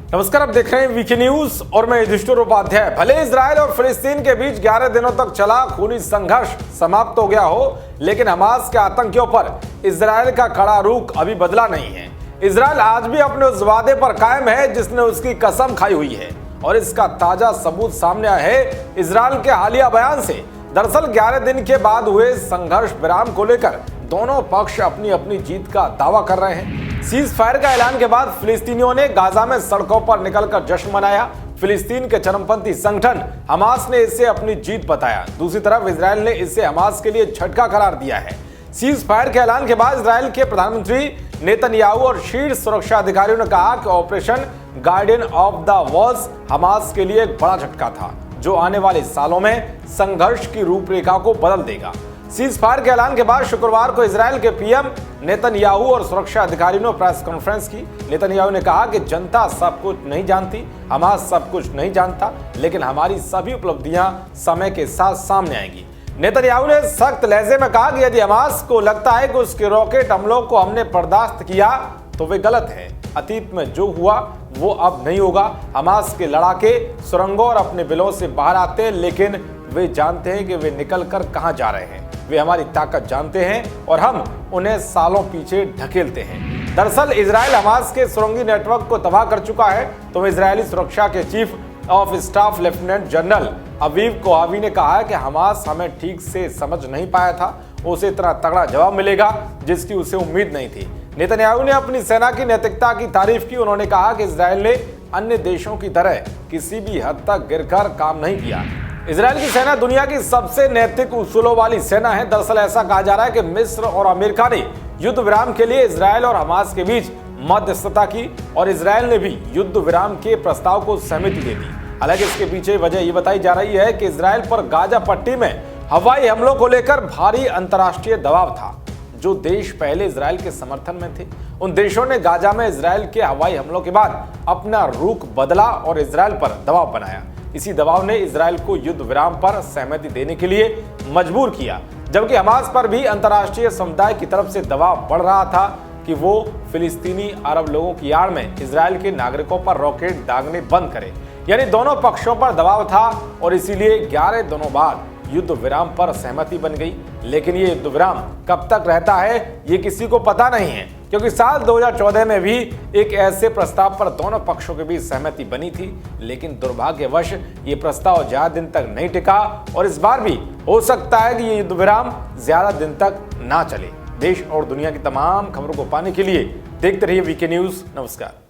नमस्कार, आप देख रहे हैं वीके न्यूज और मैं युधिष्ठिर उपाध्याय। भले इजराइल और फिलिस्तीन के बीच 11 दिनों तक चला खूनी संघर्ष समाप्त हो गया हो, लेकिन हमास के आतंकियों पर इजराइल का कड़ा रुख अभी बदला नहीं है। इजराइल आज भी अपने उस वादे पर कायम है जिसने उसकी कसम खाई हुई है, और इसका ताजा सबूत सामने आया है इजराइल के हालिया बयान से। दरअसल 11 दिन के बाद हुए संघर्ष विराम को लेकर दोनों पक्ष अपनी अपनी जीत का दावा कर रहे हैं। सीज फायर का ऐलान के बाद फिलिस्तीनियों ने गाजा में सड़कों पर निकलकर जश्न मनाया। फिलिस्तीन के चरमपंथी संगठन हमास ने इसे अपनी जीत बताया। दूसरी तरफ इजराइल ने इसे हमास के लिए झटका करार दिया है। सीज फायर के ऐलान के बाद इजराइल के प्रधानमंत्री नेतन्याहू और शीर्ष सुरक्षा अधिकारियों ने कहा कि operation guardian of the walls Hamas के लिए एक बड़ा झटका था, जो आने वाले सालों में संघर्ष की रूपरेखा को बदल देगा। सीज फायर के ऐलान के बाद शुक्रवार को इजराइल के पीएम नेतन्याहू और सुरक्षा अधिकारियों ने प्रेस कॉन्फ्रेंस की। नेतन्याहू ने कहा कि जनता सब कुछ नहीं जानती, हमास सब कुछ नहीं जानता, लेकिन हमारी सभी उपलब्धियां समय के साथ सामने आएंगी। नेतन्याहू ने सख्त लहजे में कहा कि यदि हमास को लगता है कि उसके रॉकेट हमलों को हमने बर्दाश्त किया तो वे गलत है। अतीत में जो हुआ वो अब नहीं होगा। हमास के लड़ाके सुरंगों और अपने बिलों से बाहर आते हैं, लेकिन वे जानते हैं कि वे निकल कर कहां जा रहे हैं। वे हमारी ताकत जानते हैं और हम उन्हें सालों पीछे ढकेलते हैं। दरअसल इजराइल हमास के सुरंगी नेटवर्क को तबाह कर चुका है। तो इजरायली सुरक्षा के chief of staff lieutenant general Aviv Kochavi ने कहा है कि हमास हमें ठीक से समझ नहीं पाया था, उसे इतना तगड़ा जवाब मिलेगा जिसकी उसे उम्मीद नहीं थी। नेतन्याहू ने अपनी सेना की नैतिकता की तारीफ की। उन्होंने कहा कि इजराइल ने अन्य देशों की तरह किसी भी हद तक गिरकर काम नहीं किया। इजराइल की सेना दुनिया की सबसे नैतिक उसूलों वाली सेना है। दरअसल ऐसा कहा जा रहा है कि मिस्र और अमेरिका ने युद्ध विराम के लिए इजराइल और हमास के बीच मध्यस्थता की, और इजराइल ने भी युद्ध विराम के प्रस्ताव को सहमति दे दी। हालांकि इसके पीछे वजह ये बताई जा रही है कि इजराइल पर गाजा पट्टी में हवाई हमलों को लेकर भारी अंतर्राष्ट्रीय दबाव था। जो देश पहले इजराइल के समर्थन में थे, उन देशों ने गाजा में इजराइल के हवाई हमलों के बाद अपना रुख बदला और इजराइल पर दबाव बनाया। इसी दबाव ने इजराइल को युद्ध विराम पर सहमति देने के लिए मजबूर किया, जबकि हमास पर भी अंतर्राष्ट्रीय समुदाय की तरफ से दबाव बढ़ रहा था कि वो फिलिस्तीनी अरब लोगों की आड़ में इजराइल के नागरिकों पर रॉकेट दागने बंद करे। यानी दोनों पक्षों पर दबाव था, और इसीलिए 11 दिनों बाद युद्ध विराम पर सहमति बन गई। लेकिन ये युद्ध विराम कब तक रहता है ये किसी को पता नहीं है, क्योंकि साल 2014 में भी एक ऐसे प्रस्ताव पर दोनों पक्षों के बीच सहमति बनी थी, लेकिन दुर्भाग्यवश ये प्रस्ताव ज्यादा दिन तक नहीं टिका, और इस बार भी हो सकता है कि ये युद्ध विराम ज्यादा दिन तक ना चले। देश और दुनिया की तमाम खबरों को पाने के लिए देखते रहिए वीके न्यूज। नमस्कार।